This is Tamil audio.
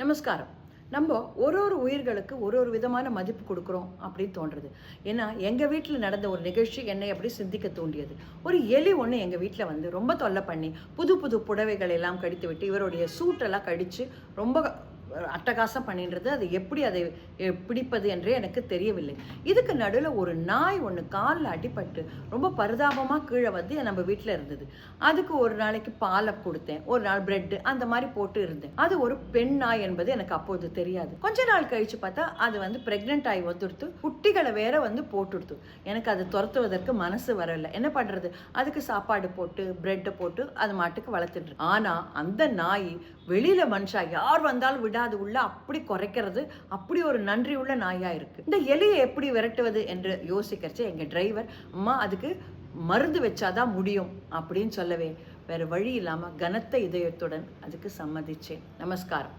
நமஸ்காரம். நம்ம ஒரு உயிர்களுக்கு ஒரு விதமான மதிப்பு கொடுக்குறோம் அப்படின்னு தோன்றுறது. ஏன்னா எங்கள் வீட்டில் நடந்த ஒரு நிகழ்ச்சி என்னை அப்படி சிந்திக்க தூண்டியது. ஒரு எலி ஒன்று எங்கள் வீட்டில் வந்து ரொம்ப தொல்லை பண்ணி புது புது புடவைகள் எல்லாம் கடித்து விட்டு இவருடைய சூட்டெல்லாம் கடித்து ரொம்ப அட்டகாசம் பண்ணின்றது. அது எப்படி அதை பிடிப்பது என்றே எனக்கு தெரியவில்லை. இதுக்கு நடுவில் ஒரு நாய் ஒன்று காலில் அடிபட்டு ரொம்ப பரிதாபமாக கீழே வந்து நம்ம வீட்டில் இருந்தது. அதுக்கு ஒரு நாளைக்கு பாலை கொடுத்தேன், ஒரு நாள் பிரெட்டு அந்த மாதிரி போட்டு இருந்தேன். அது ஒரு பெண் நாய் என்பது எனக்கு அப்போது தெரியாது. கொஞ்ச நாள் கழிச்சு பார்த்தா அது வந்து பிரெக்னென்ட் ஆகி வந்துடுத்து, குட்டிகளை வேற வந்து போட்டுடுத்து. எனக்கு அது துரத்துவதற்கு மனசு வரல. என்ன பண்ணுறது? அதுக்கு சாப்பாடு போட்டு பிரெட்டை போட்டு அது மாட்டுக்கு வளர்த்துட்டு. ஆனால் அந்த நாய் வெளியில மனுஷா யார் வந்தாலும் விடாது உள்ள அப்படி குறைக்கிறது. அப்படி ஒரு நன்றி உள்ள நாயா இருக்கு. இந்த எலியை எப்படி விரட்டுவது என்று யோசிக்கிறச்சு எங்க டிரைவர், அம்மா அதுக்கு மருந்து வச்சாதான் முடியும் அப்படின்னு சொல்லவே வேற வழி இல்லாம கனத்த இதயத்துடன் அதுக்கு சம்மதிச்சேன். நமஸ்காரம்.